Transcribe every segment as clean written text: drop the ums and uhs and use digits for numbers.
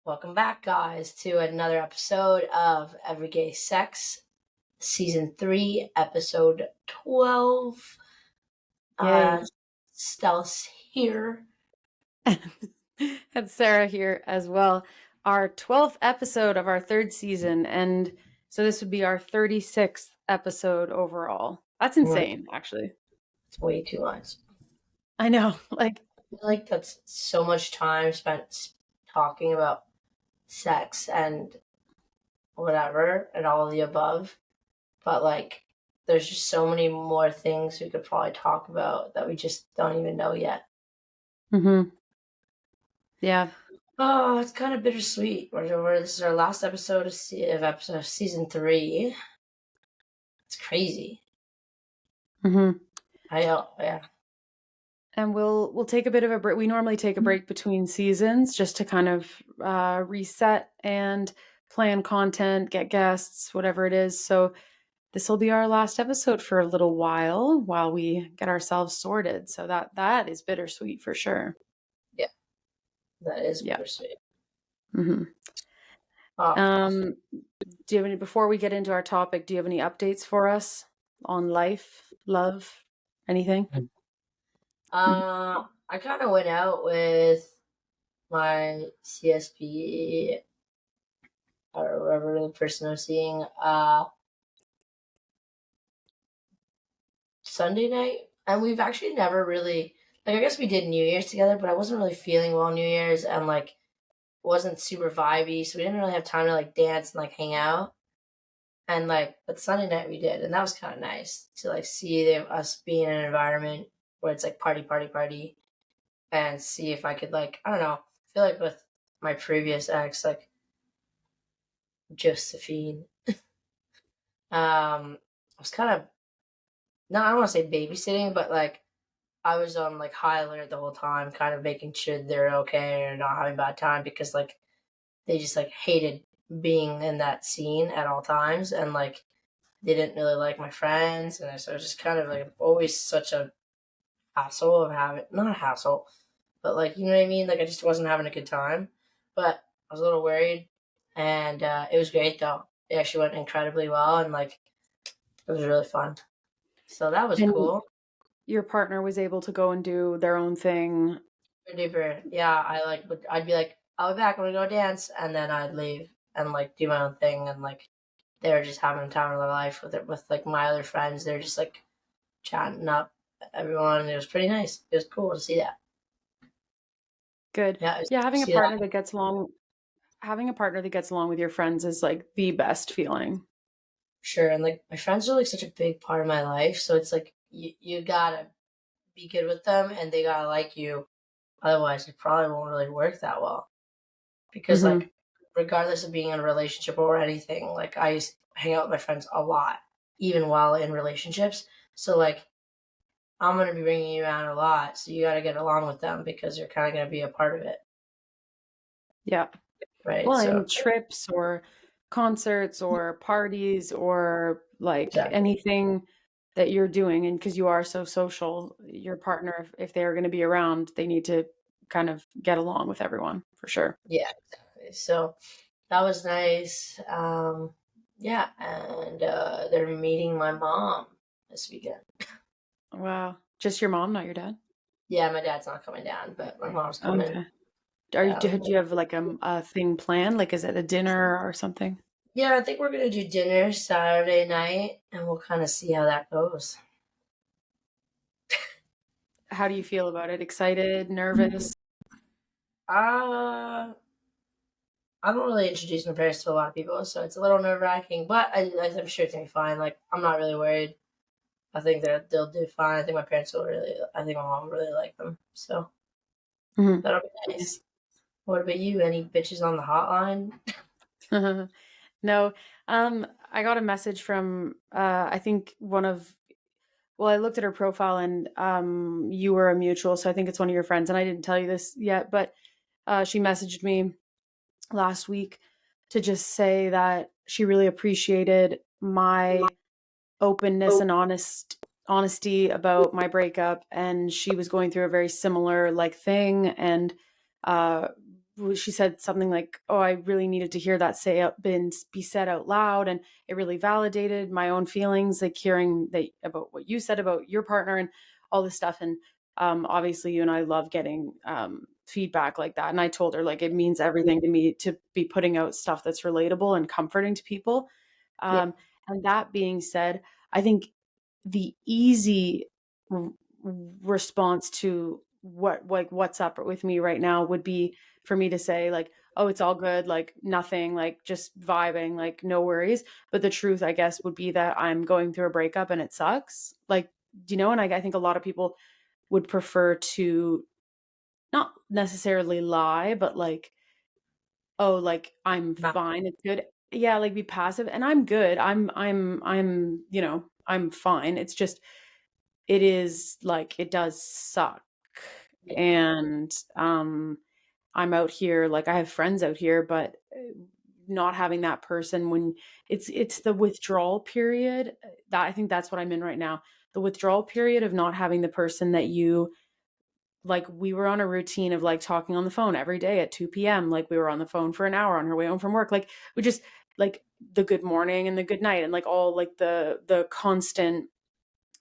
Welcome back, guys, to another episode of Everyday Sex, Season 3, Episode 12. Yay. Stel's here. And Sarah here as well. Our 12th episode of our third season. And so this would be our 36th episode overall. That's insane, actually. It's way too much. I know. I feel like that's so much time spent talking about sex and whatever and all of the above. But, there's just so many more things we could probably talk about that we just don't even know yet. Mm-hmm. Yeah. Oh, it's kind of bittersweet. This is our last episode of season 3. It's crazy. Mm-hmm. Yeah. And we'll take a bit of a break. We normally take a break between seasons just to kind of reset and plan content, get guests, whatever it is. So this will be our last episode for a little while we get ourselves sorted. So that is bittersweet for sure. Yeah, that is bittersweet. Mm-hmm. Oh. Do you have any, before we get into our topic, do you have any updates for us on life, love, anything? I kind of went out with my CSP or whatever the person I'm seeing Sunday night, and we've actually never really I guess we did New Year's together, but I wasn't really feeling well New Year's, and wasn't super vibey, so we didn't really have time to dance and hang out. And but Sunday night we did, and that was kind of nice to see us be in an environment where it's party, party, party, and see if I could I don't know. I feel like with my previous ex, Josephine, I was kind of no, I don't want to say babysitting, but I was on high alert the whole time, kind of making sure they're okay or not having a bad time because they just hated being in that scene at all times, and they didn't really like my friends, and so it was just kind of always such a hassle of having not a hassle, but you know what I mean. I just wasn't having a good time, but I was a little worried, and it was great though. It actually went incredibly well, and it was really fun. So that was cool. Your partner was able to go and do their own thing. Super. Yeah, I'd be like, I'll be back. I'm gonna go dance, and then I'd leave and do my own thing, and they were just having a time of their life with my other friends. They're just chatting up everyone, and it was pretty nice. It was cool to see that. Good. Yeah, Yeah, having a partner that gets along with your friends is the best feeling. Sure, and my friends are such a big part of my life, so it's you gotta be good with them, and they gotta like you. Otherwise, it probably won't really work that well. Because regardless of being in a relationship or anything, I used to hang out with my friends a lot, even while in relationships. So I'm gonna be bringing you out a lot, so you got to get along with them because you're kind of gonna be a part of it. Yeah. Right. Well, So and trips or concerts or parties or exactly. anything that you're doing, and because you are so social, your partner, if they are going to be around, they need to kind of get along with everyone for sure. Yeah, exactly. So that was nice. Yeah, and they're meeting my mom this weekend. Wow. Just your mom, not your dad? Yeah, my dad's not coming down, but my mom's coming. Okay. Yeah. Do you have a thing planned? Is it a dinner or something? Yeah, I think we're gonna do dinner Saturday night, and we'll kind of see how that goes. How do you feel about it? Excited? Nervous? I don't really introduce my parents to a lot of people, so it's a little nerve wracking, but I'm sure it's gonna be fine. I'm not really worried. I think they'll do fine. I think my parents will really. I think my mom will really like them. So that'll be nice. What about you? Any bitches on the hotline? No. I got a message from I think I looked at her profile and you were a mutual, so I think it's one of your friends, and I didn't tell you this yet, but she messaged me last week to just say that she really appreciated my openness and honesty about my breakup, and she was going through a very similar thing, and she said something like, "Oh, I really needed to hear that say out been be said out loud, and it really validated my own feelings, like hearing that about what you said about your partner and all this stuff." And obviously, you and I love getting feedback like that. And I told her like it means everything to me to be putting out stuff that's relatable and comforting to people. Yeah. And that being said, I think the easy r- response to what's up with me right now would be for me to say like, oh, it's all good, like nothing, like just vibing, like no worries. But the truth, I guess, would be that I'm going through a breakup and it sucks, like, do you know? And I think a lot of people would prefer to not necessarily lie, but like, oh, like I'm fine, it's good. Yeah, like be passive, and I'm good. I'm, I'm fine. It's just it is like it does suck. Yeah. And I'm out here, like I have friends out here, but not having that person when it's the withdrawal period, that I think that's what I'm in right now. The withdrawal period of not having the person that you like. We were on a routine of like talking on the phone every day at 2 p.m. Like we were on the phone for an hour on her way home from work. Like we just like the good morning and the good night and like all like the constant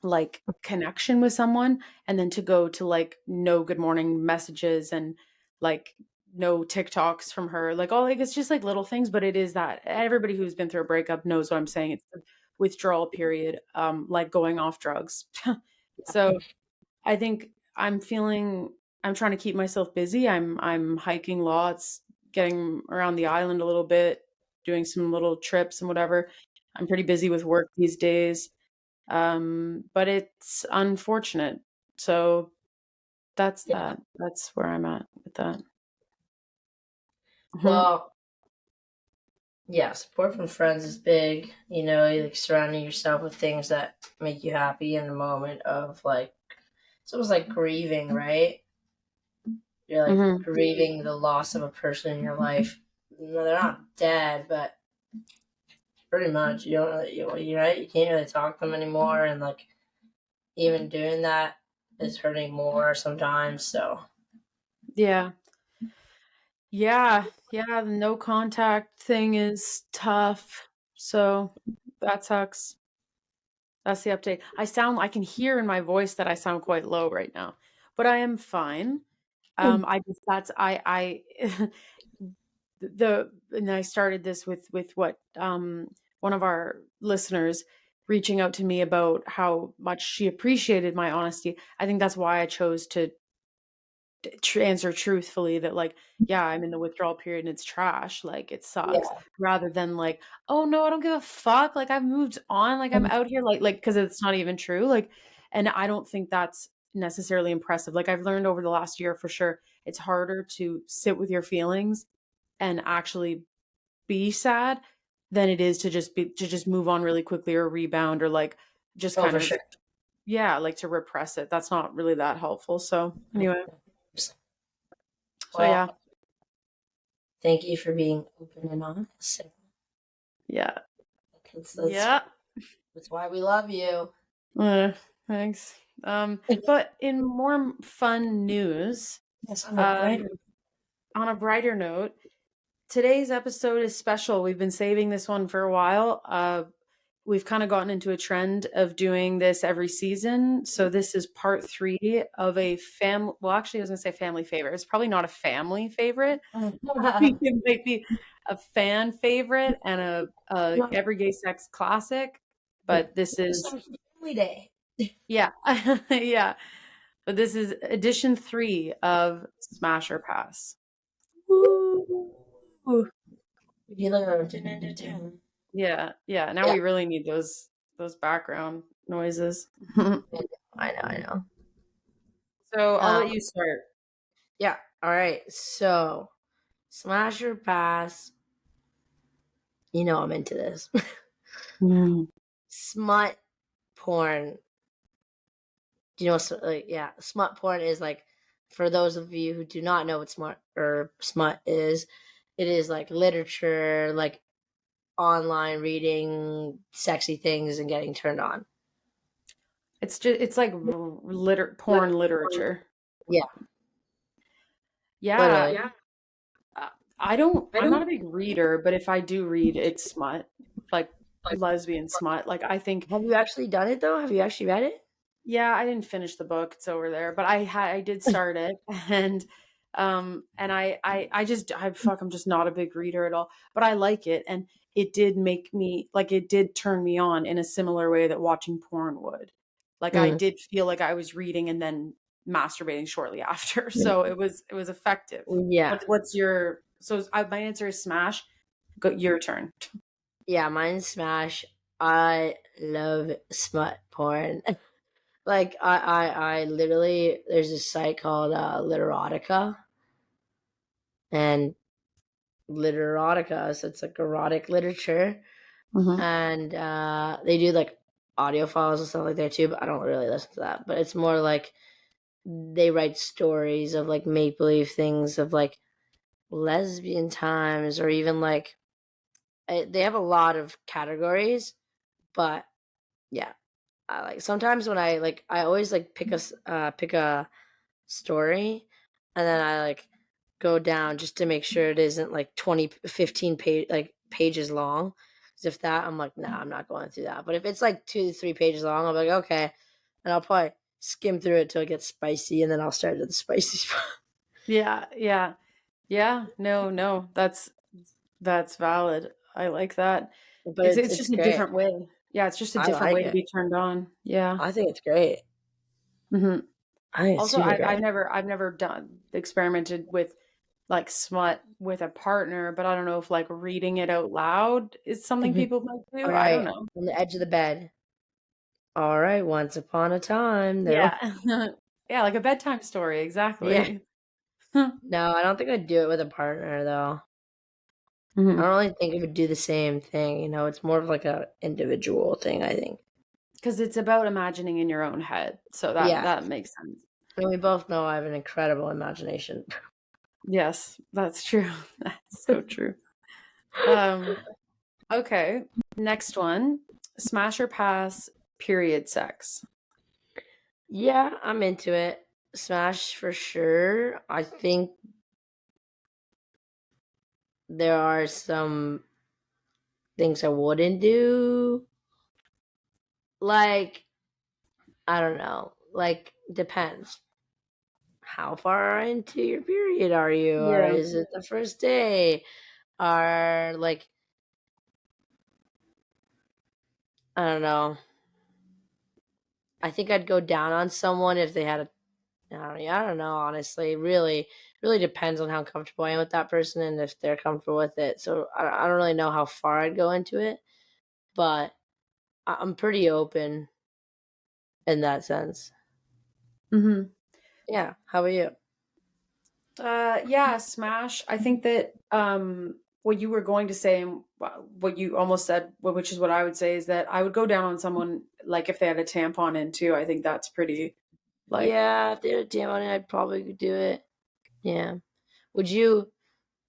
like connection with someone, and then to go to like no good morning messages and like no TikToks from her, like all like it's just like little things, but it is that everybody who's been through a breakup knows what I'm saying. It's the withdrawal period, like going off drugs. So I think I'm trying to keep myself busy. I'm hiking lots, getting around the island a little bit, doing some little trips and whatever. I'm pretty busy with work these days. But it's unfortunate. So that's Yeah. that. That's where I'm at with that. Mhm. Well, yeah, support from friends is big. Like surrounding yourself with things that make you happy in the moment of like, it's almost like grieving, right? You're like Mhm. grieving the loss of a person in your life. No, they're not dead, but pretty much you don't really, you're right. You can't really talk to them anymore, and like even doing that is hurting more sometimes. So Yeah. Yeah. Yeah. The no contact thing is tough. So that sucks. That's the update. I can hear in my voice that I sound quite low right now, but I am fine. I just that's I and I started this with what one of our listeners reaching out to me about how much she appreciated my honesty. I think that's why I chose to answer truthfully that like, yeah, I'm in the withdrawal period and it's trash, like it sucks, yeah, rather than like, oh no, I don't give a fuck, like I've moved on, like I'm out here, like because it's not even true, like. And I don't think that's necessarily impressive. Like I've learned over the last year for sure, it's harder to sit with your feelings and actually be sad than it is to just move on really quickly or rebound or like just oh kind for of, sure. yeah, like to repress it. That's not really that helpful. So anyway, so yeah. Well, thank you for being open and honest. Yeah. That's Yeah. that's why we love you. Uh, thanks. But in more fun news, Yes, on a um, brighter. on a brighter note, today's episode is special. We've been saving this one for a while. We've kind of gotten into a trend of doing this every season. So this is part 3 of a well, actually I was gonna say family favorite. It's probably not a family favorite. It might be a fan favorite and a everyday sex classic. But this It's is, our family day. yeah. Yeah. But this is edition 3 of Smash or Pass. Woo! You look at Yeah, yeah. Now yeah, we really need those background noises. I know. So I'll let Um, you start. yeah. All right. So, smash or pass. I'm into this. Mm. Smut porn. Do you know? Like, yeah, smut porn is like, for those of you who do not know what smut is, it is like literature, like online reading sexy things and getting turned on. It's like porn literature. Yeah, Yeah. literally. Yeah. I'm not a big reader, but if I do read, it's smut, like lesbian smut. Like I think, Have you actually done it though? Have you actually read it? yeah, I didn't finish the book. It's over there, but I did start it, and I just I'm just not a big reader at all, but I like it, and it did make me like it did turn me on in a similar way that watching porn would. Like I Mm. did feel like I was reading and then masturbating shortly after, so it was effective. Yeah. What's your my answer is smash. Go your turn. Yeah, mine's Smash. I love smut porn. Like I literally there's a site called Literotica, and Literotica, so it's like erotic literature, Hmm. and they do like audio files and stuff like that too, but I don't really listen to that. But it's more like they write stories of like make believe things of like lesbian times, or even like they have a lot of categories, but yeah, I like sometimes when I always like pick a story, and then I like go down just to make sure it isn't like 20, 15 pages long. 'Cause if that, I'm like, nah, I'm not going through that. But if it's like 2 to 3 pages long, I'll be like, okay, and I'll probably skim through it till it gets spicy, and then I'll start at the spicy spot. Yeah, yeah. Yeah, no, no, that's valid. I like that. But It's it's just a great. different way. Yeah, it's just a I different like way to it. be turned on. Yeah. I think it's great. Hmm. I think it's Also, super great. I've never done experimented with like smut with a partner, but I don't know if like reading it out loud is something Mhm. people might do. All I don't right, know. on the edge of the bed. All right, once upon a time there. Yeah. Yeah, like a bedtime story, Yeah. exactly. No, I don't think I'd do it with a partner though. I Hmm. don't really think it would do the same thing. It's more of like a individual thing, I think. Because it's about imagining in your own head. So that Yeah. that makes sense. And we both know I have an incredible imagination. Yes, that's true. That's so true. Um, okay. Next one. Smash or pass period sex. Yeah, I'm into it. Smash for sure. I think there are some things I wouldn't do. Like, I don't know. Like, depends. How far into your period are you? Or Yeah. is it the first day? Or, like, I don't know. I think I'd go down on someone if they had a I don't know, honestly. Really depends on how comfortable I am with that person and if they're comfortable with it. So I don't really know how far I'd go into it, but I'm pretty open in that sense. Hmm. Yeah. How about you? Yeah, smash. I think that what you were going to say and what you almost said, which is what I would say, is that I would go down on someone like if they had a tampon in too. I think that's pretty like Yeah, if they had a damn on it, I'd probably do it. Yeah. Would you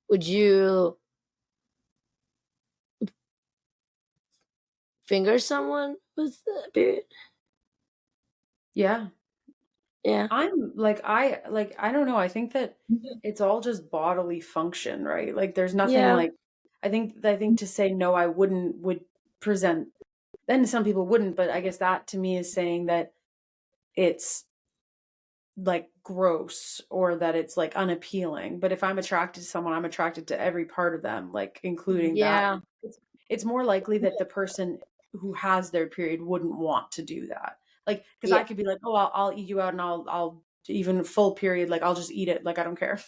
would you finger someone with a period? yeah. Yeah. I don't know. I think that it's all just bodily function, right? Like there's nothing Yeah. like I think to say no I wouldn't would present then some people wouldn't, but I guess that to me is saying that it's like gross or that it's like unappealing. But if I'm attracted to someone, I'm attracted to every part of them, like including that. Yeah. It's more likely that the person who has their period wouldn't want to do that. Like, because I Yeah. could be like, oh, I'll eat you out and I'll even full period, like I'll just eat it, like I don't care.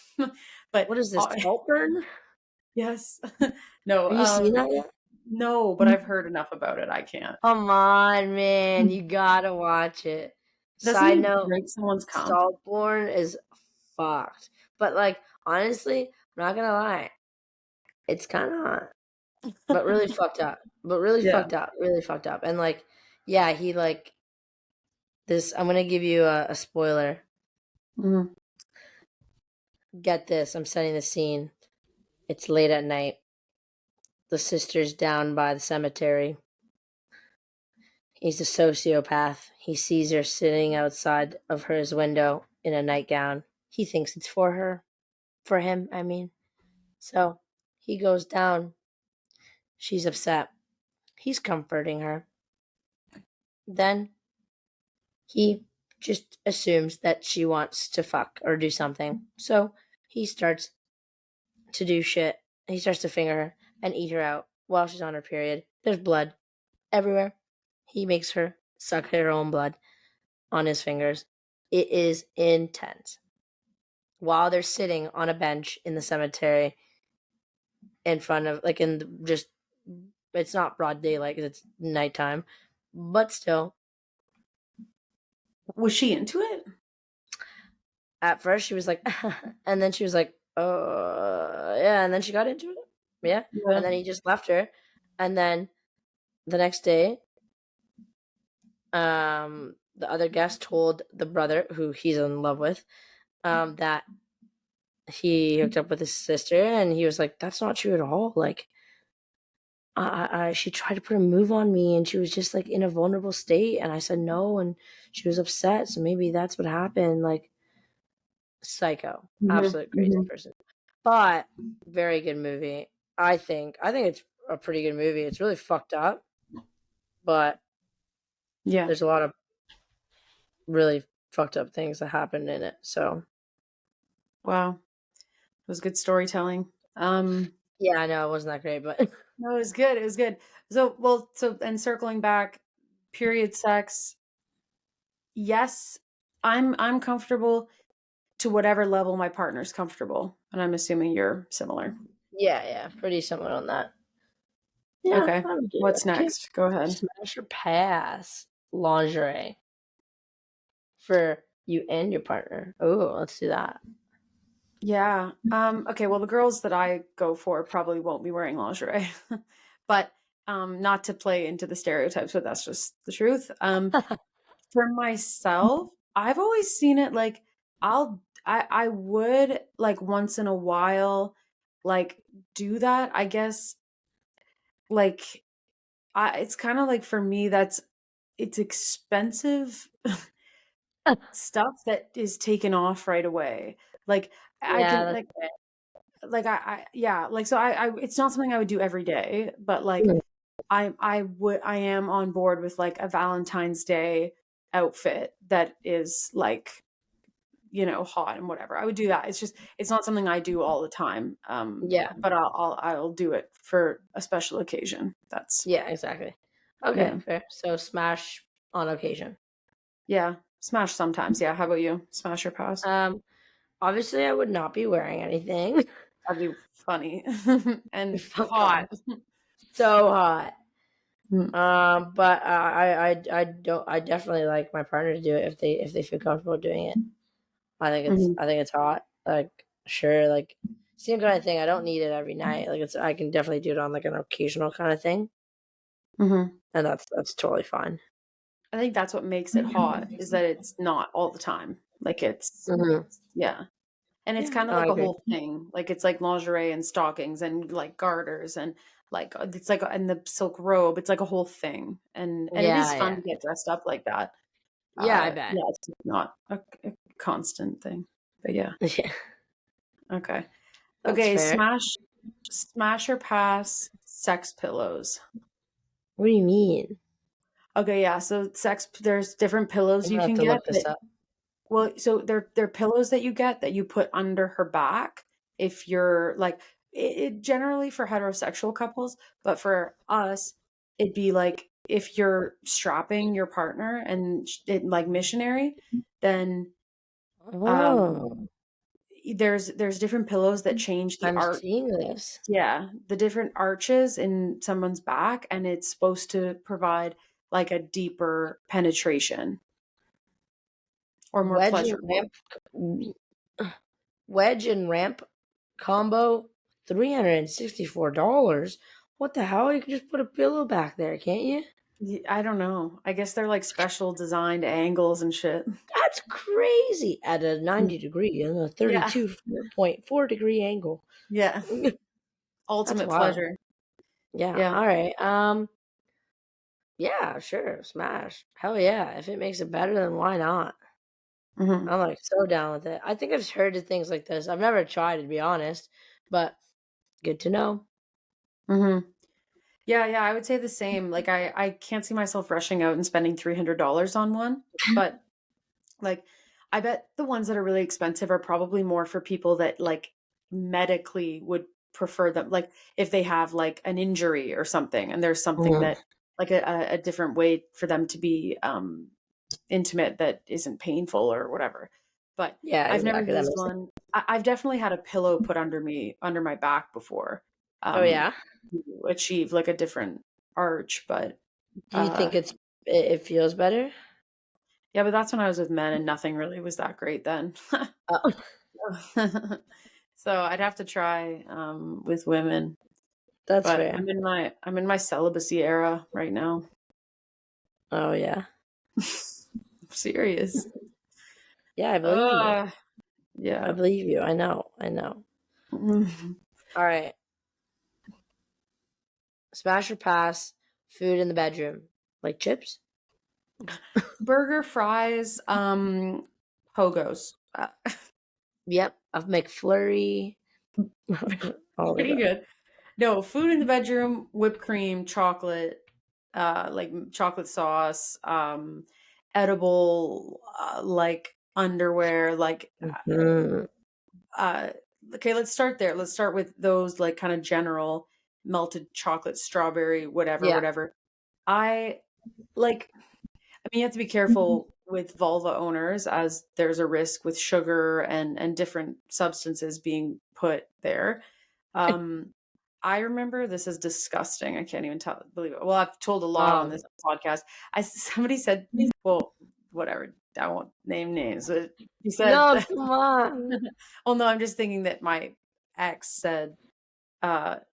But What is this? Salt burn? yes, no, Have you seen that yet? no, but I've heard enough about it. I can't. Come on, man. You gotta watch it. Doesn't Side he note, break someone's comp? Saltborn is fucked. But like, honestly, I'm not gonna lie. It's kinda hot. But really fucked up. But really Yeah. fucked up. Really fucked up. And like, yeah, he like this I'm gonna give you a spoiler. Mhm. Get this, I'm setting the scene. It's late at night. The sister's down by the cemetery. He's a sociopath. He sees her sitting outside of his window in a nightgown. He thinks it's for her. For him, I mean. So he goes down. She's upset. He's comforting her. Then he just assumes that she wants to fuck or do something. So he starts to do shit. He starts to finger her and eat her out while she's on her period. There's blood everywhere. He makes her suck her own blood on his fingers. It is intense. While they're sitting on a bench in the cemetery in front of, like, just, it's not broad daylight because it's nighttime, but still, Was she into it? at first she was like, and then she was like, yeah, and then she got into it. Yeah. And Yeah. then he just left her. And then the next day, the other guest told the brother, who he's in love with, that he hooked up with his sister, and he was like, "That's not true at all. Like, she tried to put a move on me, and she was just like in a vulnerable state, and I said no, and she was upset, so maybe that's what happened." Like, psycho, Mhm, absolute crazy mhm. person, but very good movie. I think it's a pretty good movie. It's really fucked up, but Yeah. there's a lot of really fucked up things that happened in it. So Wow. It was good storytelling. yeah, I know it wasn't that great, but No, it was good, it was good. So, well, so and circling back, period sex, yes, I'm comfortable to whatever level my partner's comfortable, and I'm assuming you're similar. yeah, pretty similar on that. Yeah, Okay. I would do it. What's Okay, next? Go ahead. smash or pass lingerie for you and your partner. Oh, let's do that. Yeah. Okay, well, the girls that I go for probably won't be wearing lingerie. But, not to play into the stereotypes, but that's just the truth. For myself, I've always seen it like I would, like, once in a while, like, do that. I guess, like, it's kinda like for me, it's expensive stuff that is taken off right away. Like, I Yeah, can, that's I yeah, like, so I it's not something I would do every day, but, like, right. I am on board with, like, a Valentine's Day outfit that is, like, hot and whatever. I would do that. It's not something I do all the time, Yeah, but I'll do it for a special occasion. That's yeah, exactly. Okay, yeah. fair. So smash on occasion. Yeah, smash sometimes, yeah. How about you? Smash or pass? Um, Obviously, I would not be wearing anything. That'd be funny and Fuck hot. off. So hot. Mm, But I don't. I definitely like my partner to do it if they feel comfortable doing it. mhm, I think it's hot. Like, sure, like, same kind of thing. I don't need it every night. Like, I can definitely do it on like an occasional kind of thing, mhm. and that's totally fine. I think that's what makes it hot is that it's not all the time. Like, Hmm. yeah. And it's Yeah, kind of no, I like a agree. whole thing. Like, it's like lingerie and stockings and like garters and like it's like and the silk robe. It's like a whole thing. And it is Yeah, fun yeah, to get dressed up like that. yeah. I bet. Yeah, it's not a constant thing. But yeah. Yeah, Okay. that's Okay, fair. smash or pass sex pillows. What do you mean? Okay, yeah. So there's different pillows I'm you gonna have can to get look this that. up. Well, so they're pillows that you get that you put under her back if you're like it generally for heterosexual couples, but for us, it'd be like if you're strapping your partner and it like missionary, then um Oh, there's different pillows that change the I'm art. seeing this. Yeah, the different arches in someone's back, and it's supposed to provide like a deeper penetration or more Wedge and pleasurable. ramp, wedge and ramp combo, $364. What the hell? You can just put a pillow back there, can't you? I don't know. I guess they're like special designed angles and shit. That's crazy. At a 90 degree and a Yeah. 32.4 degree angle. Yeah. That's Ultimate wild. pleasure. Yeah. Yeah. All right. Yeah, sure. Smash. Hell yeah. If it makes it better, then why not? Mhm. I'm like so down with it. I think I've heard of things like this. I've never tried to be honest, but Good to know. Mm-hmm. Yeah, yeah, I would say the same. Like I can't see myself rushing out and spending $300 on one, but like I bet the ones that are really expensive are probably more for people that like medically would prefer them. Like if they have like an injury or something and there's something Mhm. that like a different way for them to be intimate that isn't painful or whatever. But Yeah, I've never exactly. That used makes sense. one. I've definitely had a pillow put under my back before, Oh um, yeah. to achieve like a different arch. But Do you think it feels better? yeah, but that's when I was with men and nothing really was that great then. Oh, So I'd have to try with women. that's But fair. I'm in my celibacy era right now. Oh yeah. I'm serious. Yeah, I believe you. Uh I yeah. believe you. I know. I know. All right. Smash or pass food in the bedroom. Like chips? Burger, fries, pogos. Yep. A McFlurry. All of Pretty them. good. No, food in the bedroom, whipped cream, chocolate, like chocolate sauce, edible, like underwear, like, Hmm. uh, okay, let's start there. Let's start with those like kind of general melted chocolate, strawberry, whatever, Yeah. whatever. I like, I mean, you have to be careful with vulva owners as there's a risk with sugar and different substances being put there. Um, I remember this is disgusting. I can't even believe it. Well, I've told a lot on Um. this podcast. Somebody said, well, whatever. I won't name names. He said, No, come on. well, no, I'm just thinking that my ex said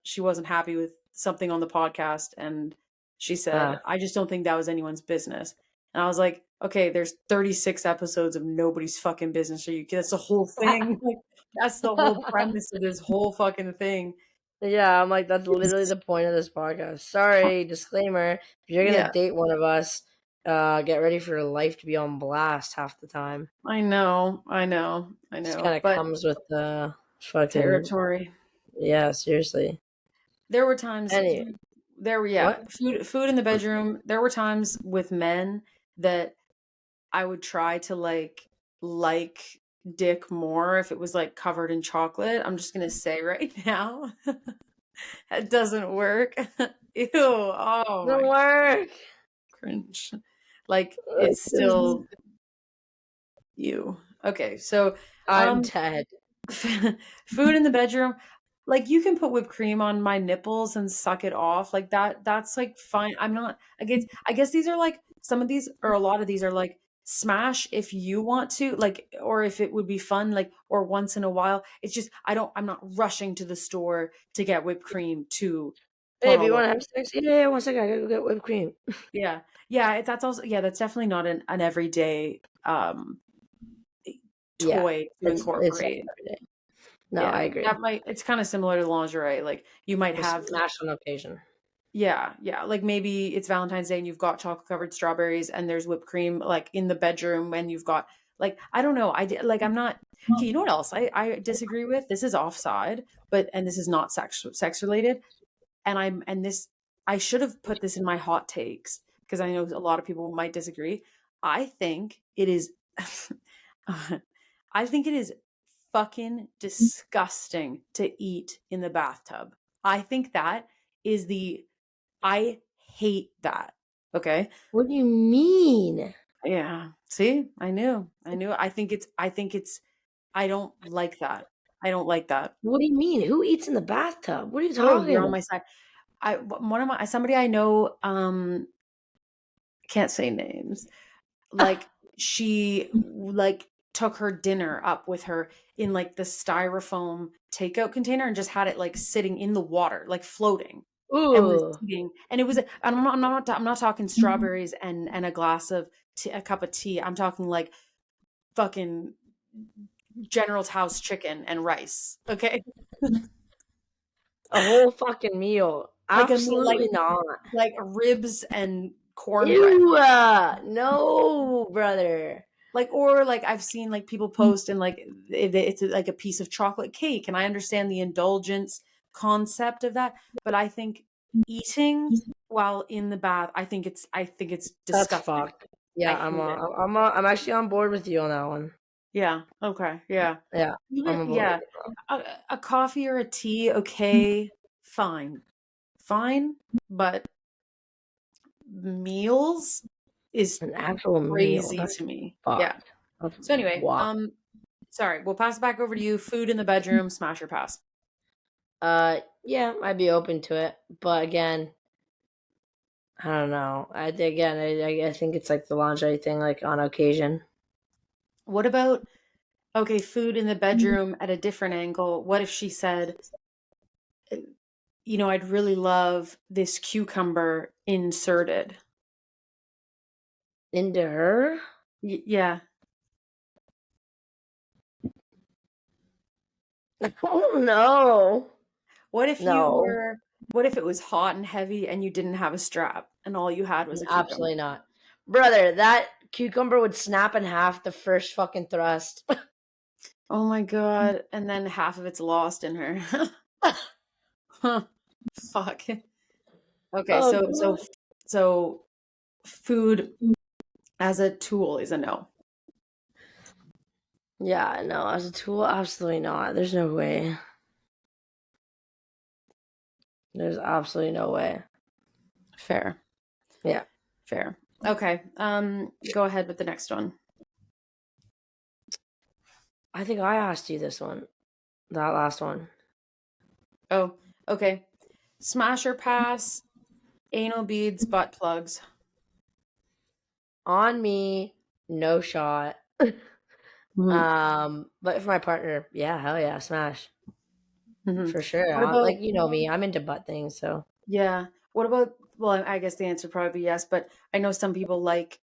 she wasn't happy with something on the podcast, and she said, Ah. "I just don't think that was anyone's business." And I was like, "Okay, there's 36 episodes of nobody's fucking business. Are you? That's the whole thing. Like, that's the whole premise of this whole fucking thing." Yeah, I'm like, that's literally the point of this podcast. Sorry, disclaimer. If you're gonna Yeah, date one of us, get ready for your life to be on blast half the time. I know, I know, I Just know. kind of But comes with the fucking territory. yeah. Seriously. There were times Anyway, there were yeah, what? food in the bedroom. There were times with men that I would try to like dick more if it was like covered in chocolate. I'm just gonna say right now, it doesnn't work. Ew! Oh Doesn't my work. cringe. Like Like, it's this- still you. Okay, so I'm um dead. food in the bedroom, like, you can put whipped cream on my nipples and suck it off, like, that's, like, fine. I'm not I guess these are, like some of these or a lot of these are, like, smash if you want to, like, or if it would be fun, like, or once in a while. It's just I'm not rushing to the store to get whipped cream to put Babe, you all want over. to have sex? Yeah, 1 second. I gotta go get whipped cream. Yeah. Yeah, that's also yeah, that's definitely not an everyday, Yeah, toy to it's not incorporate. every day. No, I Yeah, agree. that might it's kinda similar to lingerie, like, you might Just have smash on occasion. yeah, yeah, like, maybe it's Valentine's Day and you've got chocolate-covered strawberries and there's whipped cream, like, in the bedroom and you've got like, I don't know, like, I'm not okay, you know what else I disagree with? This is offside, but and this is not sex related, and this I should have put this in my hot takes because I know a lot of people might disagree. I think it is I think it is fucking disgusting to eat in the bathtub. I think that is the I hate that. Okay? What do you mean? Yeah. See? I knew. I knew. I don't like that. I don't like that. What do you mean? Who eats in the bathtub? What are you Oh, talking you're on about? my side. One of my somebody I know can't say names. Like she like took her dinner up with her in like the styrofoam takeout container and just had it like sitting in the water, like floating, and was Ooh, eating. And it was, and I'm not talking strawberries and a glass of a cup of tea. I'm talking like fucking General's House chicken and rice. Okay, a whole fucking meal. like a meal, Absolutely not. like ribs and cornbread. Ew, no, brother. Like, or like I've seen like people post and like it's like a piece of chocolate cake, and I understand the indulgence, concept of that, but I think eating while in the bath, I think it's That's disgusting. fucked. Yeah, I hate it. I'm actually on board with you on that one. Yeah. Okay. Yeah. Yeah, I'm on board with Yeah. you. A coffee or a tea, okay, fine. Fine, but meals is An actual meal. crazy That's to me. Yeah. fucked. That's So anyway, wild. sorry, we'll pass it back over to you. Food in the bedroom, smash or pass. Yeah, I'd be open to it, but again, I don't know. I think it's like the lingerie thing, like on occasion. What about okay, food in the bedroom at a different angle? What if she said, I'd really love this cucumber inserted. Into her? Yeah. Oh no, What if no, what if it was hot and heavy and you didn't have a strap and all you had was a cucumber? absolutely not, brother. That cucumber would snap in half the first fucking thrust. Oh my God. And then half of it's lost in her. Huh. Fuck. Okay, Oh so food as a tool is a no. yeah, no, as a tool, absolutely not. There's no way. There's absolutely no way. Fair. Yeah, Fair. Okay. Go ahead with the next one. I think I asked you this one, that last one. Oh, okay. Smash or pass, anal beads, butt plugs. On me, no shot. Mhm. But for my partner, yeah, hell yeah, smash Mhm. for sure. What about Like you know me, I'm into butt things, so yeah? What about well, I guess the answer would probably be yes, but I know some people like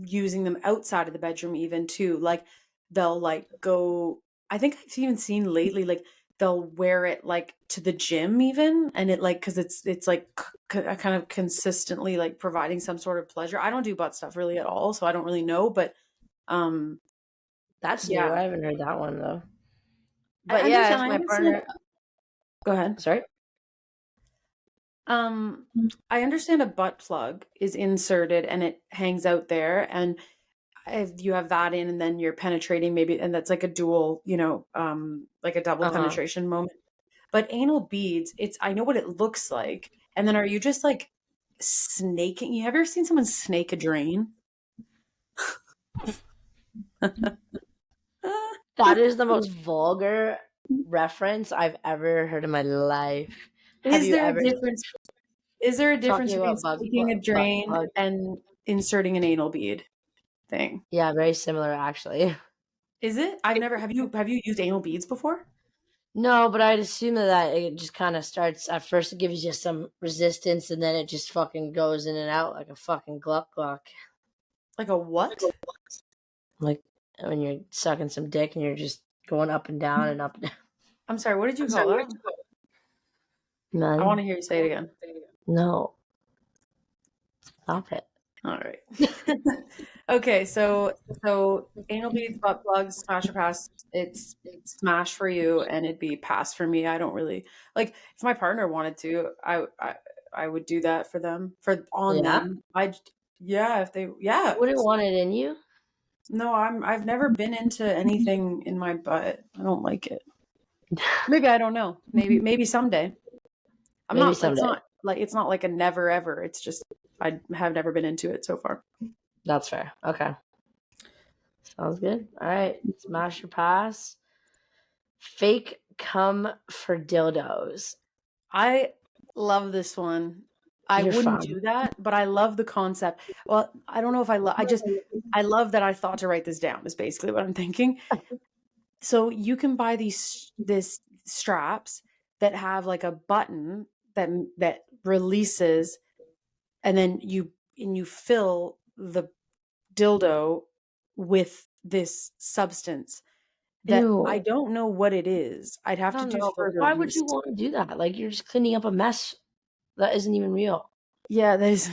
using them outside of the bedroom even too. Like they'll like go I think I've even seen lately like they'll wear it like to the gym even and it like cuz it's like kind of consistently like providing some sort of pleasure. I don't do butt stuff really at all, so I don't really know, but um that's new. yeah. I haven't heard that one though. I But yeah, understand. if I my understand. partner, Go ahead. sorry, Um I understand a butt plug is inserted and it hangs out there and if you have that in and then you're penetrating maybe and that's like a dual like a double uh huh. penetration moment but anal beads it's I know what it looks like and then are you just like snaking you have ever seen someone snake a drain That is the most vulgar reference I've ever heard in my life. Have is you there a ever difference is there a difference talking between about snaking a butt drain plug? and inserting an anal bead thing Yeah, very similar actually. is it I've never have you used anal beads before No, but I'd assume that it just kind of starts at first. It gives you some resistance, and then it just fucking goes in and out like a fucking gluck gluck. like a what Like when you're sucking some dick and you're just going up and down and up and down. I'm sorry what did you call that I want None. to hear you say it again No. Stop it. all right. Okay, so anal beads, butt plugs, smash or pass. It's smash for you, and it'd be pass for me. I don't really like if my partner wanted to, I would do that for them for on Yeah? them. I yeah, if they yeah. You wouldn't want it in you? No, I've never been into anything in my butt. I don't like it. Maybe I don't know. Maybe someday. I'm Maybe not. It's someday. not like a never ever. It's just I have never been into it so far. That's fair. Okay. Sounds good. All right. Smash or pass. Fake cum for dildos. I love this one. I You're wouldn't fun. do that, but I love the concept. Well, I don't know if I love that I thought to write this down is basically what I'm thinking. So you can buy this straps that have like a button that releases and then you fill the dildo with this substance that I Ew. don't know what it is. I'd I have to don't do know, but further why would you research. want to do that? Like you're just cleaning up a mess that isn't even real. Yeah, that is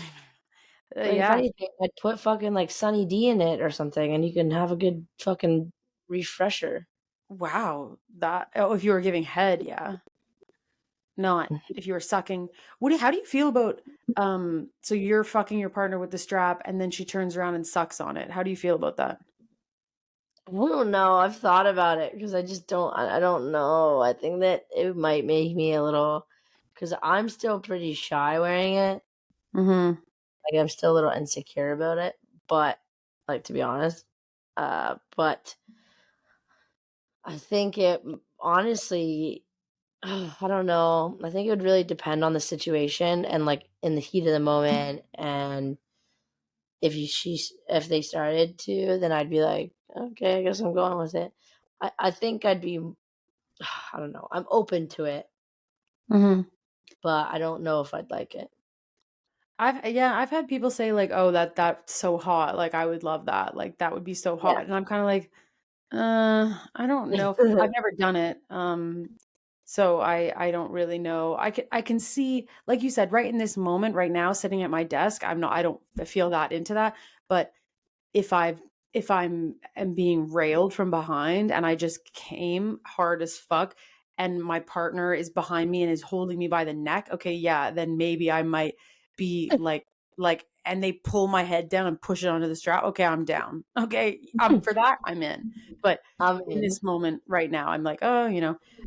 Like if yeah. anything, I'd put fucking like Sunny D in it or something, and you can have a good fucking refresher. Wow, that oh, if you were giving head, yeah. not if you were sucking. How do you feel about so you're fucking your partner with the strap and then she turns around and sucks on it. How do you feel about that? I don't know. I've thought about it because I just don't. I don't know. I think that it might make me a little, because I'm still pretty shy wearing it. Mhm. Like I'm still a little insecure about it. But like to be honest, but I think it honestly. I don't know. I think it would really depend on the situation and like in the heat of the moment. And if they started to, then I'd be like, okay, I guess I'm going with it. I think I'd be. I don't know. I'm open to it, Mhm. but I don't know if I'd like it. I've had people say like, "Oh, that's so hot. Like I would love that. Like that would be so Yeah. hot." And I'm kind of like, I don't know. I've never done it. So I don't really know. I can see, like you said, right in this moment, right now, sitting at my desk, I don't feel that into that. But if I've if I'm am being railed from behind and I just came hard as fuck and my partner is behind me and is holding me by the neck, okay, yeah, then maybe I might be like and they pull my head down and push it onto the strap. Okay, I'm down. Okay, for that I'm in. But I'm in in. this moment right now, I'm like, oh,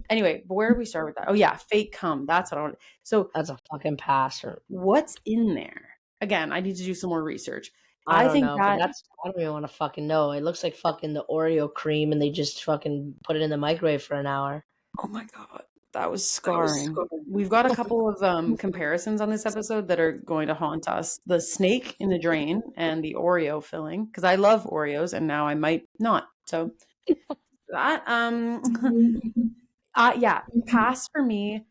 Anyway, but where do we start with that? Oh yeah, fake cum. That's what I want. So That's a fucking pass. what's in there? Again, I need to do some more research. I I don't think know, but that I don't even want to fucking know. It looks like fucking the Oreo cream, and they just fucking put it in the microwave for an hour. Oh my god, that was scarring. We've got a couple of comparisons on this episode that are going to haunt us: the snake in the drain and the Oreo filling. Because I love Oreos, and now I might not. So that yeah, pass for me.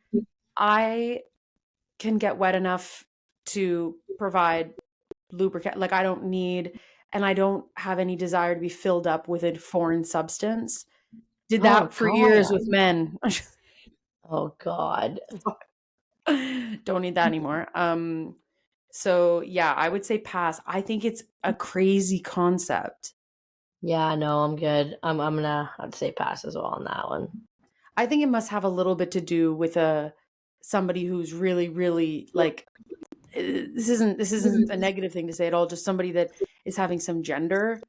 I can get wet enough to provide lubricant. Like I don't need, and I don't have any desire to be filled up with a foreign substance. Did Oh that for years god. with men. Oh god. Don't need that anymore. So yeah, I would say pass. I think it's a crazy concept. Yeah, no, I'm good. I'd say pass as well on that one. I think it must have a little bit to do with a somebody who's really, really like this isn't a negative thing to say at all, just somebody that is having some gender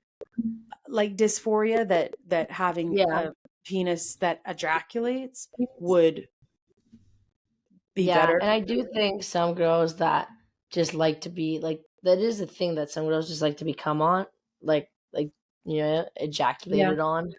like dysphoria that having Yeah. a penis that ejaculates would be Yeah, better. and I do think some girls that just like to be like that is a thing that some girls just like to be come on, like Yeah. ejaculated on,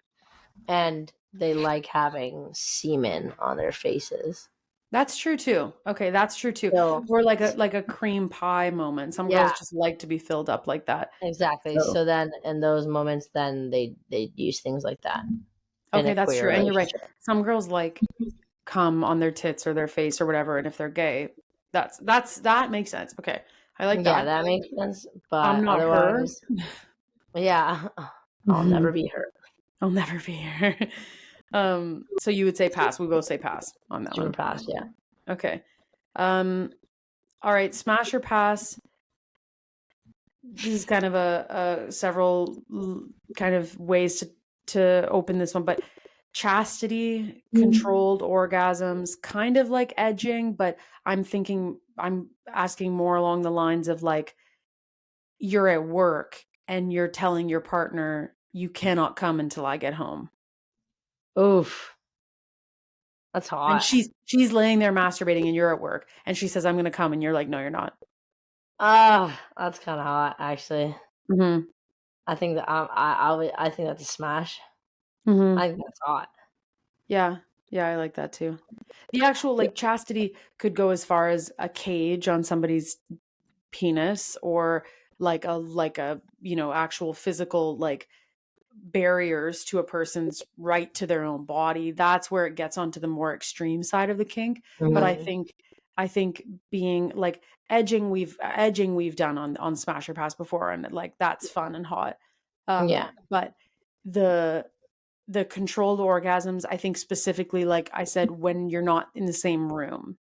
and they like having semen on their faces. That's true too. Okay, that's true too. So Or like a cream pie moment. Some girls yeah, just like to be filled up like that. exactly. So, So then in those moments, then they use things like that in okay, a that's queer true. And you're right. relationship. Some girls like cum on their tits or their face or whatever, and if they're gay, that makes sense. Okay. I like Yeah, that. that makes sense. I'm But not her. otherwise, yeah, I'll Mhm. never be hurt. I'll never be her. So you would say pass. We both say pass on that Super one. pass. Yeah. Okay. Um, all right, smash or pass. This is kind of a several kind of ways to open this one, but chastity, controlled orgasms, kind of like edging, but I'm asking more along the lines of like you're at work and you're telling your partner you cannot come until I get home. Oof, that's And hot. she's laying there masturbating and you're at work and she says I'm going to come and you're like no you're not. Ah, that's kind of hot, actually. Mhm. I think that I think that's a smash. Mhm. I think that's hot. Yeah. Yeah, I like that too. The actual Yeah. like chastity could go as far as a cage on somebody's penis or like a actual physical like barriers to a person's right to their own body. That's where it gets onto the more extreme side of the kink. But Mhm. I think being like edging we've done on Smash or Pass before and like that's fun and hot. Yeah, But the the controlled orgasms, I think specifically like I said when you're not in the same room.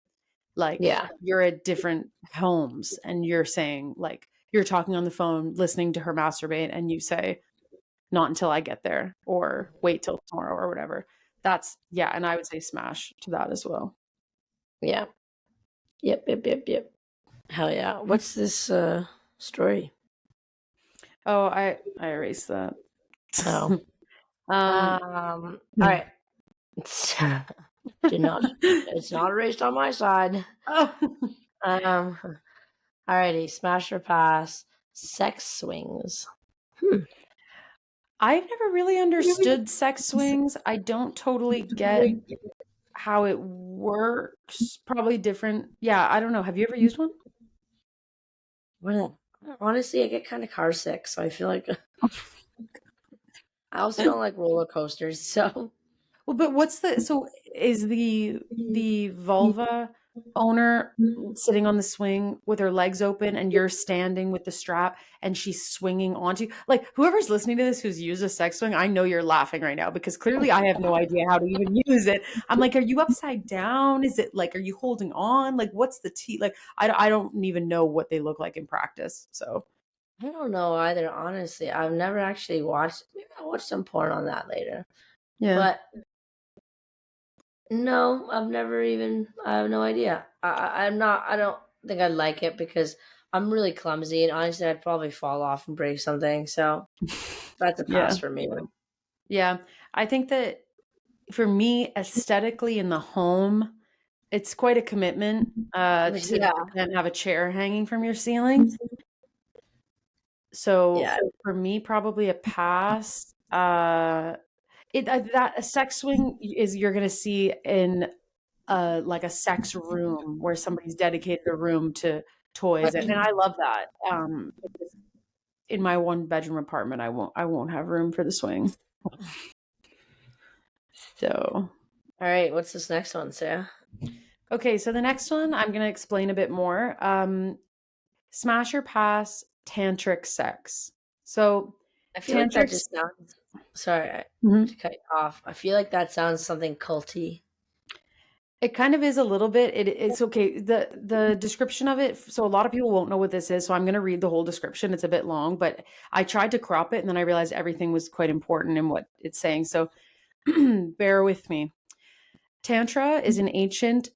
Like yeah, you're at different homes and you're saying like you're talking on the phone listening to her masturbate and you say not until I get there or wait till tomorrow or whatever. That's yeah, and I would say smash to that as well. Yeah. Yep. Hell yeah. What's this story? Oh, I erased that. Oh. um All right. Do not. It's not erased on my side. oh Um. Alrighty. Smash or pass. Sex swings. Hmm. I've never really understood sex swings. I don't totally get how it works. Probably different. Yeah, I don't know. Have you ever used one? Well, honestly, I get kind of car sick, so I feel like I also don't like roller coasters. So Well, but what's the so is the vulva owner sitting on the swing with her legs open and you're standing with the strap and she's swinging onto you? Like whoever's listening to this who's used a sex swing, I know you're laughing right now because clearly I have no idea how to even use it. I'm like, are you upside down? Is it like, are you holding on? Like, what's the T? Like, I don't even know what they look like in practice. So I don't know either. Honestly, I've never actually watched. Maybe I'll watch some porn on that later. yeah. But no, I've never even. I have no idea. I'm not. I don't think I'd like it because I'm really clumsy, and honestly, I'd probably fall off and break something. So that's a Yeah. pass for me. Yeah. I think that for me, aesthetically in the home, it's quite a commitment to Yeah, then have a chair hanging from your ceiling. So yeah. for me, probably a pass. That a sex swing is you're gonna see in like a sex room where somebody's dedicated a room to toys, and I love that. Because in my one bedroom apartment, I won't have room for the swing. So All right, what's this next one, Sarah? okay, so the next one I'm gonna explain a bit more. Smash or pass tantric sex. So I feel like that tantric just sounds. Sorry to Mhm. cut you off. I feel like that sounds something culty. It kind of is a little bit. It's okay. The description of it, so a lot of people won't know what this is, so I'm going to read the whole description. It's a bit long, but I tried to crop it and then I realized everything was quite important in what it's saying. So bear with me. Tantra is an ancient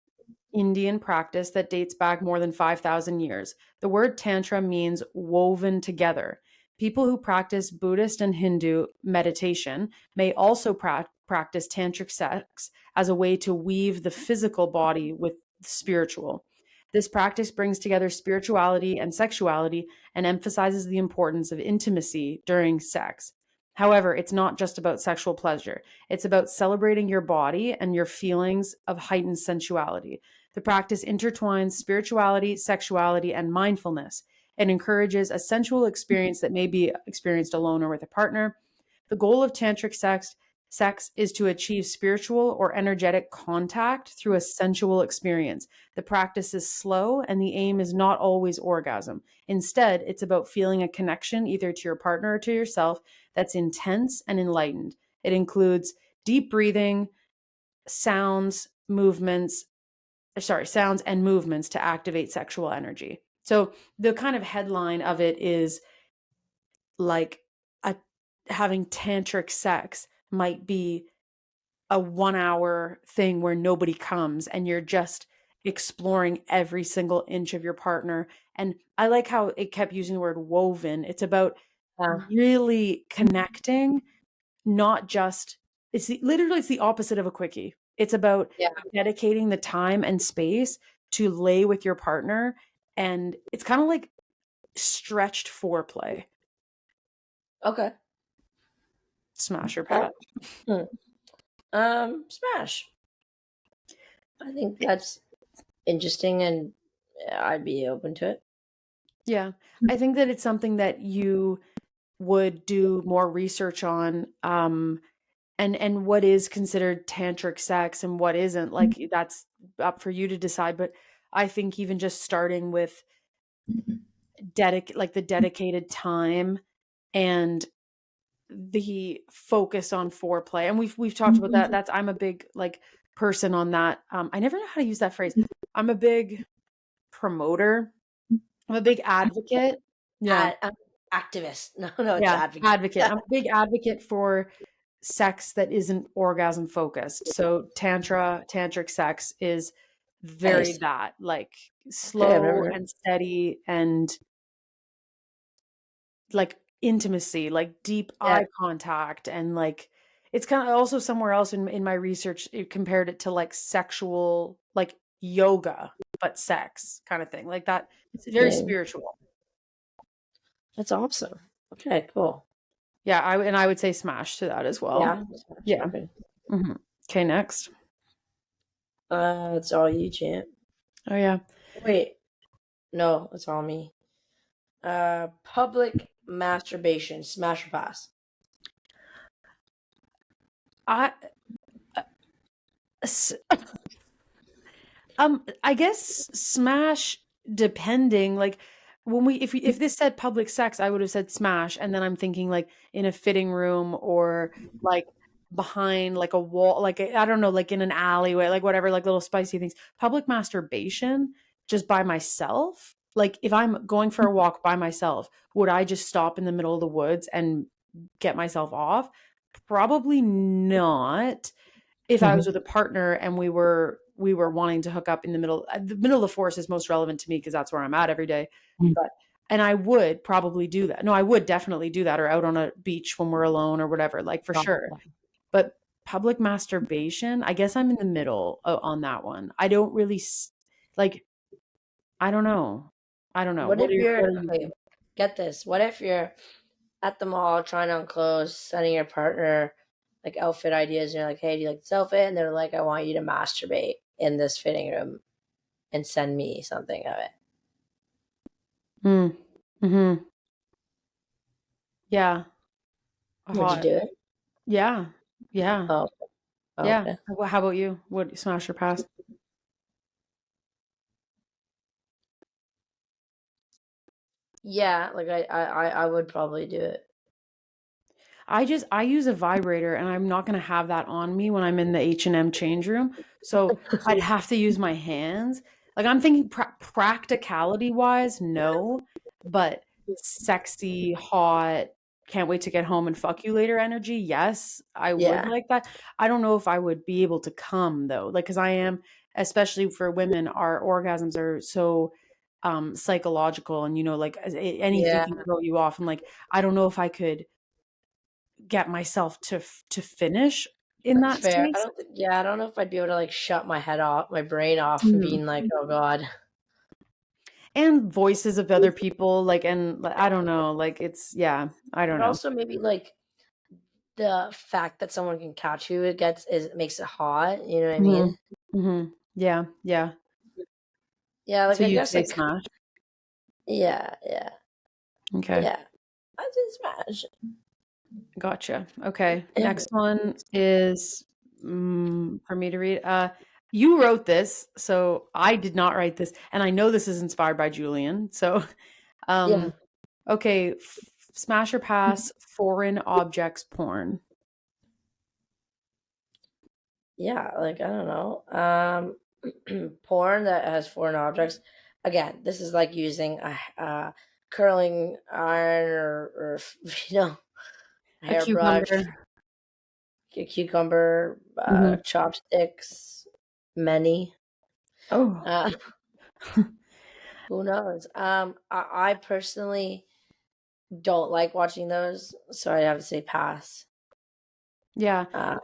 Indian practice that dates back more than 5,000 years. The word Tantra means woven together. People who practice Buddhist and Hindu meditation may also practice tantric sex as a way to weave the physical body with the spiritual. This practice brings together spirituality and sexuality and emphasizes the importance of intimacy during sex. However, it's not just about sexual pleasure. It's about celebrating your body and your feelings of heightened sensuality. The practice intertwines spirituality, sexuality, and mindfulness. It encourages a sensual experience that may be experienced alone or with a partner. The goal of tantric sex is to achieve spiritual or energetic contact through a sensual experience. The practice is slow and the aim is not always orgasm. Instead, it's about feeling a connection either to your partner or to yourself that's intense and enlightened. It includes deep breathing, sounds, movements, sounds and movements to activate sexual energy. So the kind of headline of it is like a having tantric sex might be a 1 hour thing where nobody comes and you're just exploring every single inch of your partner. And I like how it kept using the word woven. It's about Yeah, really connecting, not just literally it's the opposite of a quickie. It's about yeah. dedicating the time and space to lay with your partner, and it's kind of like stretched foreplay. Okay. Smash or Okay. pat. Hmm. Smash. I think that's interesting, and I'd be open to it. Yeah. I think that it's something that you would do more research on, and what is considered tantric sex and what isn't. Like that's up for you to decide, but I think even just starting with the dedicated time and the focus on foreplay, and we've talked about that. That's I'm a big like person on that. I never know how to use that phrase. I'm a big promoter. I'm a big advocate. Yeah. Activist. No, it's Yeah, advocate. advocate. I'm a big advocate for sex that isn't orgasm focused. So tantric sex is very Nice. that, like, Okay, I've slow never. and steady and, like, intimacy, like, deep Yeah. eye contact, and, like, it's kinda also somewhere else in my research, it compared it to, like, sexual, like, yoga, but sex kinda thing, like that. It's very Okay. spiritual. That's awesome. Okay, cool. Yeah, I would say smash to that as well. Yeah. Yeah. Okay. Mhm. Okay, next. It's all you, champ. Oh, yeah. Wait, no, it's all me. Public masturbation, smash or pass? I uh, s I guess smash depending, like, when we if this said public sex, I would have said smash, and then I'm thinking, like, in a fitting room or, like, behind, like, a wall, like, I don't know, like, in an alleyway, like, whatever, like, little spicy things. Public masturbation, just by myself, like, if I'm going for a walk by myself, would I just stop in the middle of the woods and get myself off? Probably not. If I was Mhm. with a partner and we were wanting to hook up in the middle of the forest is most relevant to me because that's where I'm at every day, but and I would probably do that. No, I would definitely do that, or out on a beach when we're alone or whatever, like, for sure. But public masturbation, I guess I'm in the middle on that one. I don't really like, I don't know. I don't know. What if What you're are you okay? Get this. What if you're at the mall trying on clothes, sending your partner like outfit ideas, and you're like, "Hey, do you like this outfit?" And they're like, "I want you to masturbate in this fitting room and send me something of it." Mm. Mhm. Yeah. Would you Hot. do it? Yeah. Yeah. Oh, Yeah. okay. How about you? What, smash or pass? Yeah, like I would probably do it. I use a vibrator, and I'm not gonna have that on me when I'm in the H&M change room, so I'd have to use my hands. Like, I'm thinking practicality-wise, no, but sexy, hot, can't wait to get home and fuck you later energy, yes, I would Yeah, like that. I don't know if I would be able to come though, like, 'cause I am, especially for women, our orgasms are so, psychological, and, like, anything yeah, can throw you off, and, like, I don't know if I could get myself to finish in that's that fair. I space. don't think. Yeah, I don't know if I'd be able to like shut my head off, my brain off, from Mhm. being like, "Oh God." And voices of other people, like, and I don't know, like, it's, yeah, I don't But know. also maybe like the fact that someone can catch you, it makes it hot. You know what I Mhm. mean? Mhm. Yeah, yeah. Yeah, like So I you'd guess say like smash? yeah, yeah, Okay, yeah. I did smash. gotcha. Okay, Yeah, next one is, for me to read. You wrote this, so I did not write this, and I know this is inspired by Julian, so, yeah, um, okay, smash or pass foreign objects porn? yeah. Like I don't know. Porn that has foreign objects. Again, this is like using a curling iron or A hairbrush, cucumber. cucumber, Mhm. chopsticks, many. Oh. Uh, who knows? I personally don't like watching those, so I have to say pass. Yeah, Uh,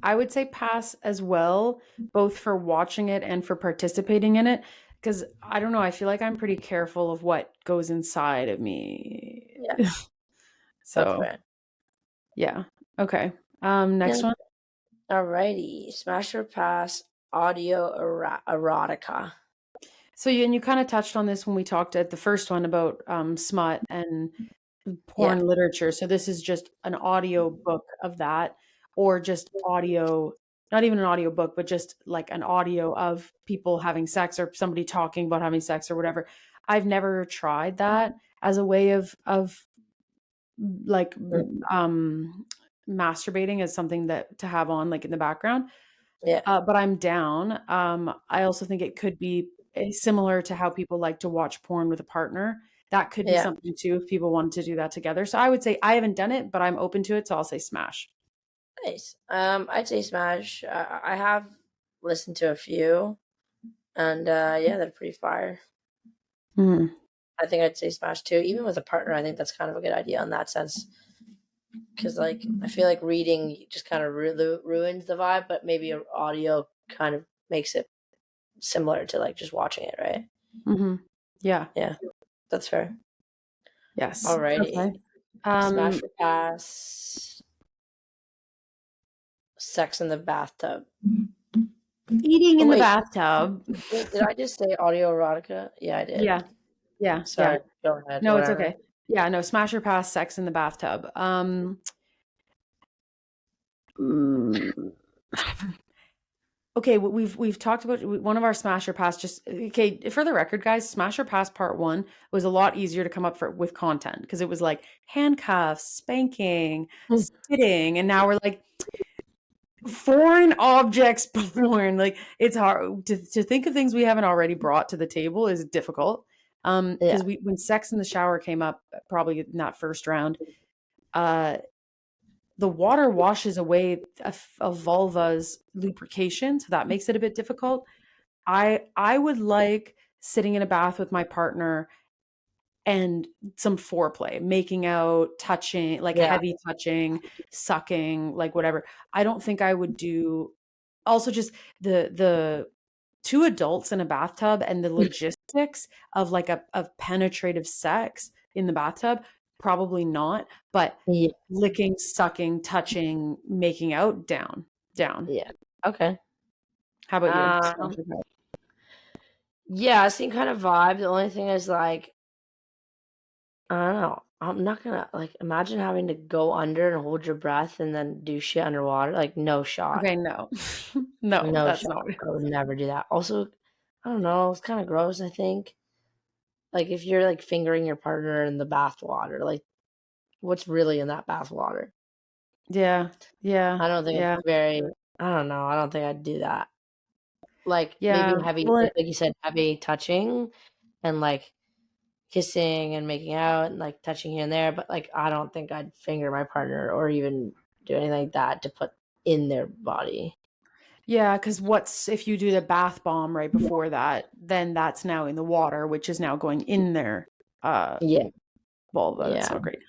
I would say pass as well, both for watching it and for participating in it, because I don't know, I feel like I'm pretty careful of what goes inside of me. yeah, that's So, fair. yeah. Okay. Yeah. Next one. Alrighty, smash or pass audio erotica. So you kinda touched on this when we talked at the first one about, smut and Yeah, porn literature, so this is just an audio book of that, or just audio, not even an audio book, but just, like, an audio of people having sex or somebody talking about having sex or whatever. I've never tried that as a way of, like, mm, masturbating as something that to have on, like, in the background, yeah, but I'm down. I also think it could be, similar to how people like to watch porn with a partner. That could be yeah. something too if people wanted to do that together. So I would say I haven't done it, but I'm open to it, so I'll say smash. Nice. I'd say smash. I have listened to a few. And yeah, they're pretty fire. Mhm. I think I'd say Smash too. Even with a partner, I think that's kind of a good idea in that sense. Because like I feel like reading just kind of ruins the vibe, but maybe audio kind of makes it similar to like just watching it, right? Mhm. Yeah. Yeah, that's fair. Yes. Alrighty, Okay. smash Um, or pass. Sex in the bathtub. Eating Oh in the wait, bathtub. wait, did I just say audio erotica? Yeah, I did. Yeah. Yeah. Yeah. Sorry. Go ahead. No, it's okay. Whatever. Yeah, no, smash or pass, sex in the bathtub. Mm, okay, we've talked about one of our smash or pass. Just okay for the record, guys. Smash or pass part one was a lot easier to come up for with content because it was like handcuffs, spanking, spitting, and now we're like foreign objects porn. Like it's hard to think of things we haven't already brought to the table is difficult. Yeah. Because we when sex in the shower came up, probably in that first round, uh the water washes away a vulva's lubrication, so that makes it a bit difficult. I would like sitting in a bath with my partner and some foreplay, making out, touching, like Yeah. heavy touching, sucking, like whatever. I don't think I would do also just the two adults in a bathtub and the logistics of like a of penetrative sex in the bathtub, probably not, but Yeah. licking, sucking, touching, making out, down, down. Yeah. Okay. How about you? Um. Yeah, same kind of vibe. The only thing is like I don't know. I'm not gonna like imagine having to go under and hold your breath and then do shit underwater. Like no shot. Okay, no. No, No that's shot. not I would never do that. Also, I don't know, it's kind of gross, I think. Like if you're like fingering your partner in the bath water, like what's really in that bath water? yeah, yeah, I don't think it's yeah, very I don't know. I don't think I'd do that. Like maybe yeah. heavy Well, like you said, heavy touching and like kissing and making out and like touching here and there, but like I don't think I'd finger my partner or even do anything like that to put in their body. yeah, because what's if you do the bath bomb right before that, then that's now in the water, which is now going in their Yeah, vulva. That's yeah, not great.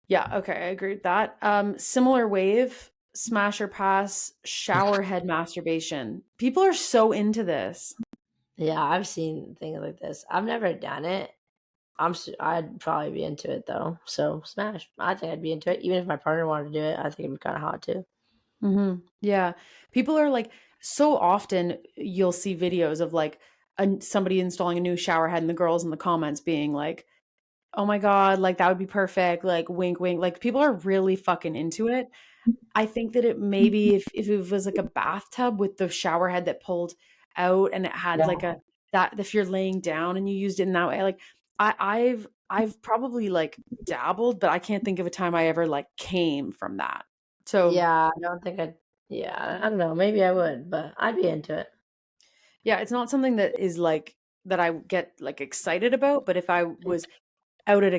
Yeah, okay, I agree with that. Similar wave, smash or pass, shower head masturbation. People are so into this. yeah. I've seen things like this. I've never done it. I'd probably be into it though. So smash. I think I'd be into it even if my partner wanted to do it. I think it'd be kind of hot too. Yeah. People are like so often you'll see videos of like somebody installing a new shower head and the girls in the comments being like, "Oh my god, like that would be perfect." Like wink wink. Like people are really fucking into it. I think that it maybe if it was like a bathtub with the shower head that pulled out and it had Yeah, like a that if you're laying down and you used it in that way, like I've probably like dabbled, but I can't think of a time I ever like came from that. So yeah. I don't think I'd. Yeah, I don't know. Maybe I would, but I'd be into it. yeah, it's not something that is like that I get like excited about, but if I was out at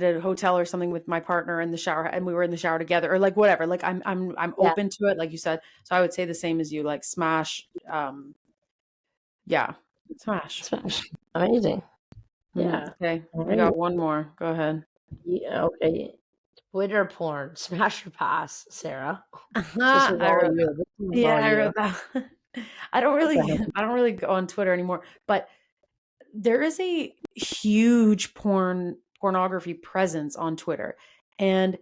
a hotel or something with my partner in the shower and we were in the shower together or like whatever, like I'm Yeah, open to it like you said. So I would say the same as you, like smash yeah, smash. smash. Amazing. Yeah. Okay, All I right. got one more. Go ahead. Yeah, okay. Twitter porn, smash or pass, Sarah. This was I all wrote you. This was yeah, all I you. wrote that. What the heck? I don't really go on Twitter anymore, but there is a huge pornography presence on Twitter, and Does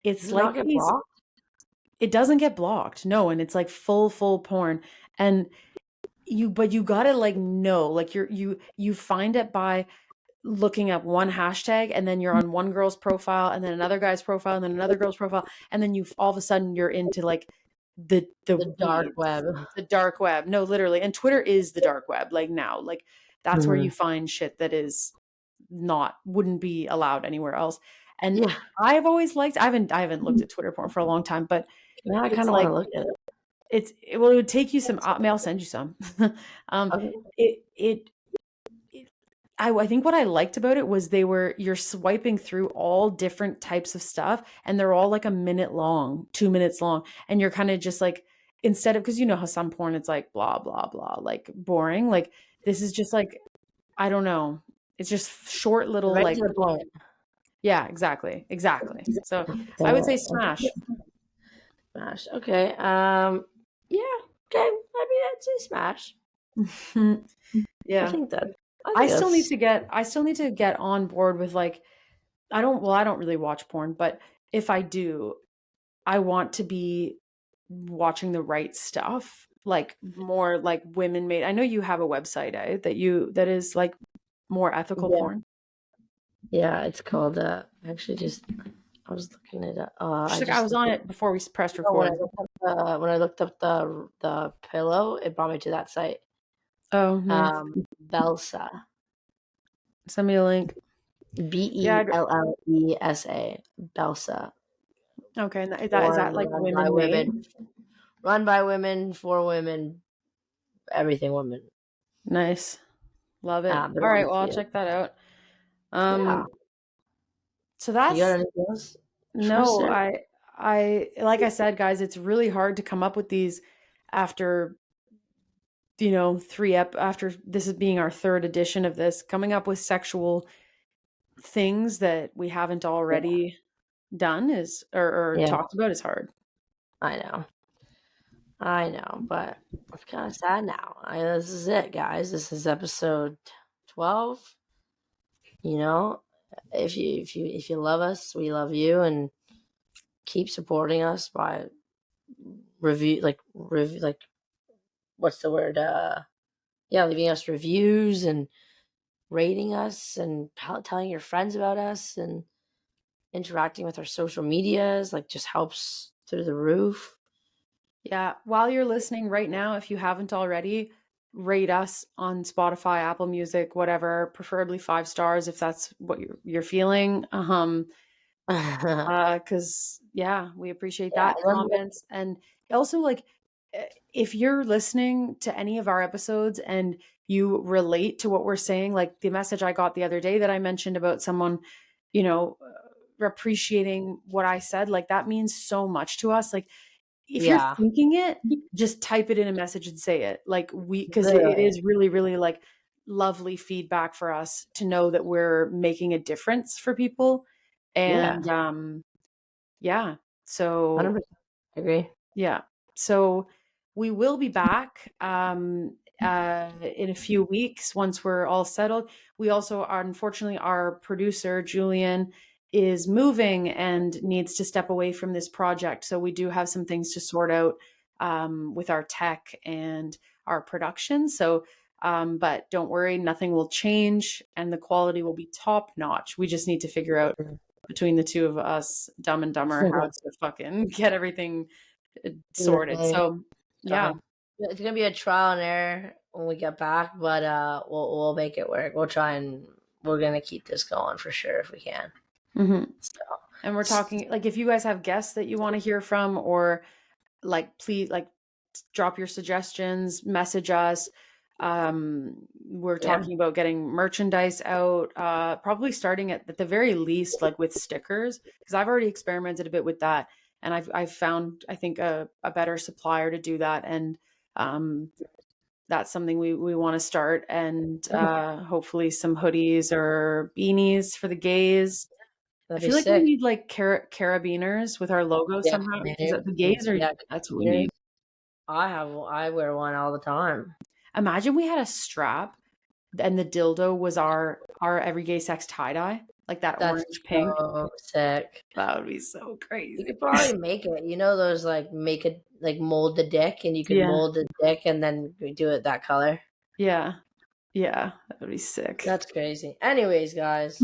it's it not like get these blocked? it doesn't get blocked, no, and it's like full porn, and you gotta like know, like you find it by looking up one hashtag, and then you're on one girl's profile, and then another guy's profile, and then another girl's profile, and then you all of a sudden you're into like the The dark weeds, web. the dark web. No, literally, and Twitter is the dark web. Like now, like that's where you Mhm. find shit that is not wouldn't be allowed anywhere else. And Yeah. I've always liked. I haven't looked at Twitter porn for a long time, but Now I it's kind of want like to look at it. well, it would take you some. May I'll send you some. um, Okay. it it I think what I liked about it was you're swiping through all different types of stuff and they're all like a minute long, 2 minutes long, and you're kind of just like instead of, because you know how some porn, it's like blah blah blah, like boring. Like this is just like, I don't know. It's just short little Right like, to the point. yeah, exactly. Exactly. So I would say So, smash. Smash. Okay. Yeah. Okay. I mean, I'd say Smash. I Yeah. think that. I think that's. I still need to get on board with like, I don't really watch porn, but if I do, I want to be watching the right stuff, like more like women made. I know you have a website, that is like more ethical Yeah. porn. Yeah. It's called. Actually, just I was looking it up. She's I like, I just was looked on it. it before we pressed No, when I record. looked up the pillow, it brought me to that site. Oh, nice. Belsa. Send me a link. B Yeah. E L L E S A. Belsa. Okay. And is that Porn like run by women made? women. Run by women for women. Everything women. Nice. Love it. But All right. Well, I'll obviously, check that out. yeah. So You got that's anything else for us no, there? like I said, guys, it's really hard to come up with these after, after this is being our third edition of this, coming up with sexual things that we haven't Yeah. already done or Yeah. talked about is hard. I know. I know, but it's kind of sad now. This is it, guys. This is episode 12. You know, if you love us, we love you, and keep supporting us by review, like what's the word? Yeah, leaving us reviews and rating us and telling your friends about us and interacting with our social medias. Like, just helps through the roof. Yeah. While you're listening right now, if you haven't already, rate us on Spotify, Apple Music, whatever, preferably 5 stars if that's what you're feeling. Yeah, Because yeah, we appreciate that. and then, Comments. And also, like, if you're listening to any of our episodes and you relate to what we're saying, like the message I got the other day that I mentioned about someone, you know, appreciating what I said, like that means so much to us. Like, if you're yeah, thinking it, just type it in a message and say it. Like, because it literally, is really, really like lovely feedback for us to know that we're making a difference for people. yeah, And yeah. So 100% agree. yeah. So we will be back in a few weeks once we're all settled. We also are, unfortunately, our producer, Julian, is moving and needs to step away from this project. So we do have some things to sort out with our tech and our production. So, but don't worry, nothing will change and the quality will be top notch. We just need to figure out between the two of us, Dumb and Dumber, how to fucking get everything sorted. Literally, So yeah. trying. It's gonna be a trial and error when we get back, but we'll make it work. We'll try and we're gonna keep this going for sure if we can. hmm And we're So talking like if you guys have guests that you want to hear from, or like please like drop your suggestions, message us. We're yeah, talking about getting merchandise out, probably starting at the very least like with stickers, because I've already experimented a bit with that, and I've found, I think, a better supplier to do that. And um that's something we want to start. And hopefully some hoodies or beanies for the gays. I that'd be feel like we sick. need like carabiners with our logo Yeah, somehow, because maybe. the gays are, Yeah, that's what we need. I wear one all the time. Imagine we had a strap and the dildo was our every gay sex tie dye, like that That's orange pink. so sick. That would be so You crazy. could probably make it. You know those like make it like mold the dick, and you could Yeah, mold the dick and then do it that color. yeah, yeah. That would be sick. That's crazy. Anyways, guys,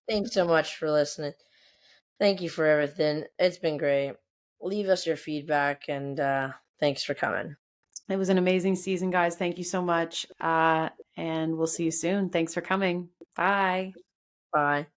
thanks so much for listening. Thank you for everything. It's been great. Leave us your feedback, and thanks for coming. It was an amazing season, guys. Thank you so much. And we'll see you soon. Thanks for coming. Bye. Bye.